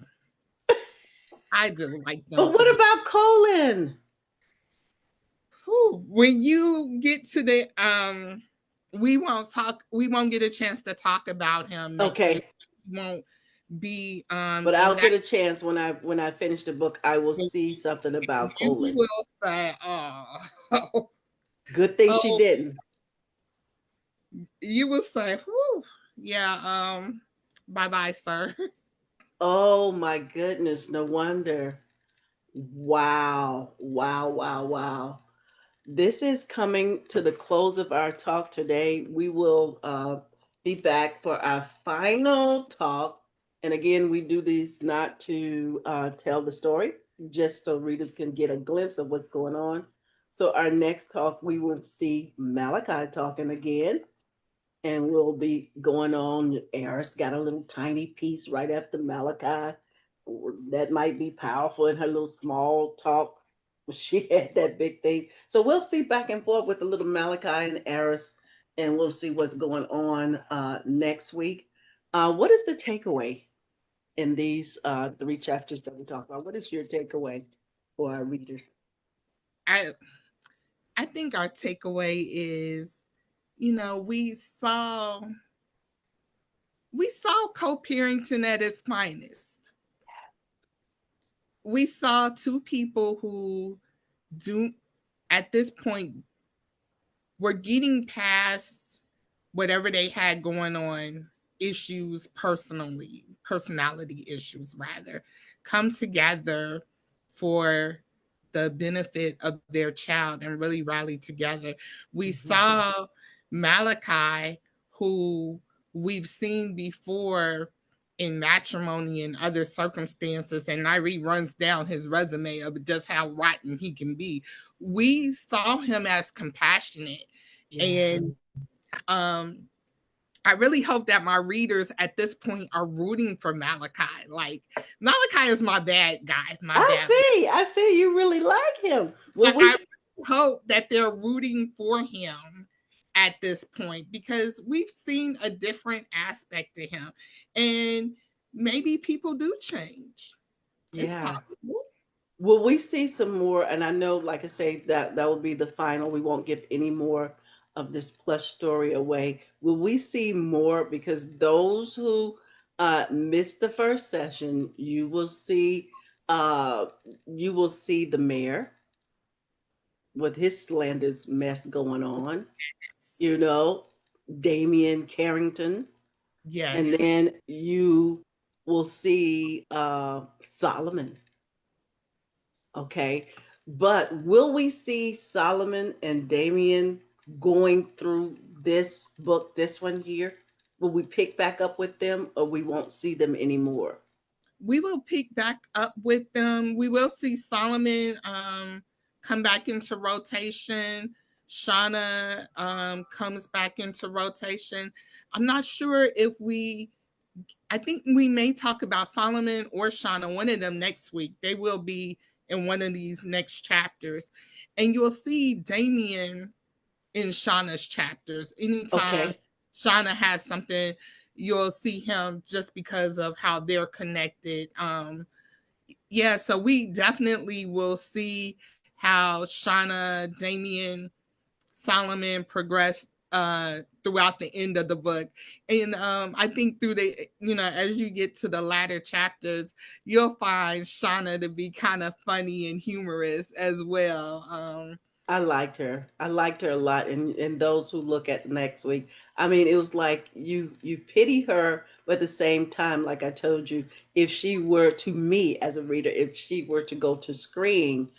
I do like them But what together. about Colin? Whew. When you get to the we won't get a chance to talk about him next week. Okay, We won't be but in I'll that. get a chance when I finish the book. I will see something about You Colin. will say, oh, Good thing she oh, didn't. you will say, whew, yeah, bye bye, sir. Oh my goodness, no wonder. Wow, wow, wow, wow. This is coming to the close of our talk today. We will be back for our final talk. And again, we do these not to tell the story, just so readers can get a glimpse of what's going on. So, our next talk, we will see Malachi talking again, and we'll be going on. Eris got a little tiny piece right after Malachi. That might be powerful in her little small talk. She had that big thing. So we'll see back and forth with the little Malachi and Eris, and we'll see what's going on next week. What is the takeaway in these three chapters that we talked about? What is your takeaway for our readers? I I think our takeaway is, you know, we saw co-parenting at its finest. We saw two people who do at this point were getting past whatever they had going on, issues personally, personality issues rather, come together for the benefit of their child and really rally together. We Mm-hmm. saw Malachi, who we've seen before in Matrimony and other circumstances, and Nyree runs down his resume of just how rotten he can be. We saw him as compassionate, Yeah. and I really hope that my readers at this point are rooting for Malachi. Like, Malachi is my bad guy, my I bad. see. I see. You really like him. Well, we. I hope that they're rooting for him at this point because we've seen a different aspect to him. And maybe people do change. It's Yeah. possible. Will we see some more? And I know, like I say, that will be the final. We won't give any more of this plush story away. Will we see more? Because those who missed the first session, uh, you will see the mayor with his slanders mess going on. You know, Damian Carrington, and Yes. then you will see Solomon. Okay. But will we see Solomon and Damien going through this book, this one here? Will we pick back up with them, or we won't see them anymore? We will pick back up with them. We will see Solomon come back into rotation. Shauna comes back into rotation. I'm not sure if we, I think we may talk about Solomon or Shauna, one of them next week. They will be in one of these next chapters. And you'll see Damien in Shauna's chapters. Anytime Okay. Shauna has something, you'll see him just because of how they're connected. Yeah, so we definitely will see how Shauna, Damien, Solomon progress throughout the end of the book. And I think through the, as you get to the latter chapters, you'll find Shauna to be kind of funny and humorous as well. I liked her. I liked her a lot. And those who look at next week, I mean, it was like you pity her, but at the same time, like I told you, if she were to me as a reader, if she were to go to screen,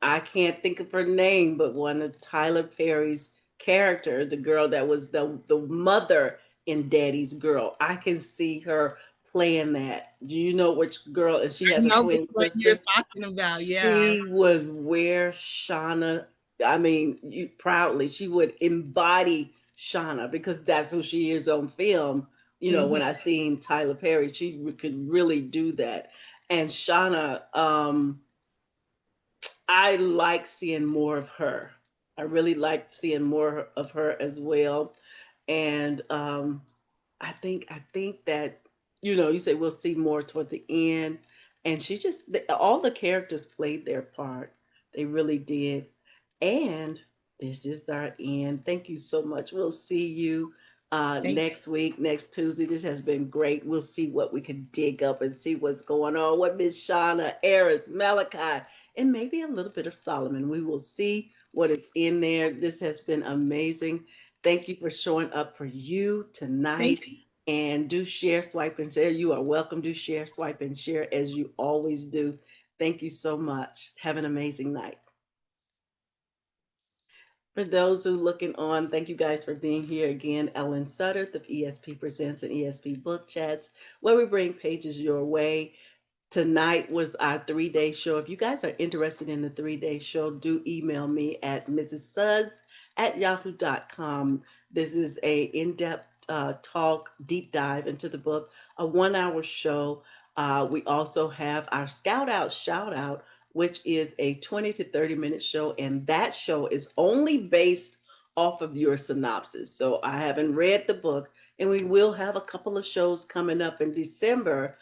I can't think of her name, but one of Tyler Perry's character, the girl that was the mother in Daddy's Girl, I can see her playing that. Do you know which girl? And she I has a know which twin one you're sister. talking about. Yeah. She would wear Shauna. I mean, you proudly. She would embody Shauna because that's who she is on film. You know, when Hmm. I seen Tyler Perry, she could really do that. And Shauna, I like seeing more of her. I really like seeing more of her as well. And I think that you say we'll see more toward the end, and all the characters played their part. They really did. And this is our end. Thank you so much. We'll see you Thank next week, next Tuesday. This has been great. We'll see what we can dig up and see what's going on. What Miss Shauna, Eris, Malachi, and maybe a little bit of Solomon. We will see what is in there. This has been amazing. Thank you for showing up for you thank tonight. And do share, swipe, and share. You are welcome to share, swipe, and share as you always do. Thank you so much. Have an amazing night. For those who looking on, thank you guys for being here again. Ellen Sutter of ESP Presents and ESP Book Chats, where we bring pages your way. Tonight was our 3 day show. If you guys are interested in the 3 day show, do email me at mrssuds@yahoo.com. This is a in-depth talk, deep dive into the book, a 1 hour show. We also have our Scout Out Shout Out, which is a 20 to 30 minute show, and that show is only based off of your synopsis. So I haven't read the book, and we will have a couple of shows coming up in December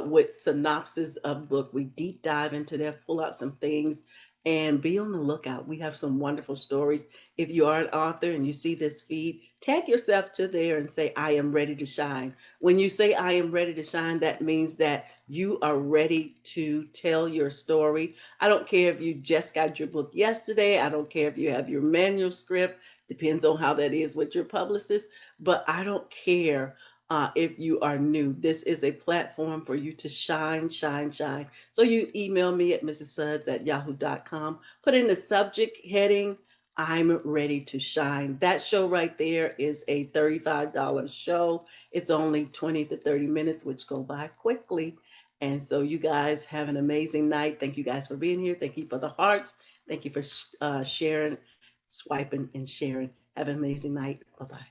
with synopsis of book. We deep dive into there, pull out some things, and be on the lookout. We have some wonderful stories. If you are an author and you see this feed, tag yourself to there and say, I am ready to shine. When you say I am ready to shine, that means that you are ready to tell your story. I don't care if you just got your book yesterday. I don't care if you have your manuscript. Depends on how that is with your publicist. But I don't care if you are new. This is a platform for you to shine, shine, shine. So you email me at mrssuds@yahoo.com. Put in the subject heading, I'm ready to shine. That show right there is a $35 show. It's only 20 to 30 minutes, which go by quickly. And so you guys have an amazing night. Thank you guys for being here. Thank you for the hearts. Thank you for sharing, swiping, and sharing. Have an amazing night. Bye bye.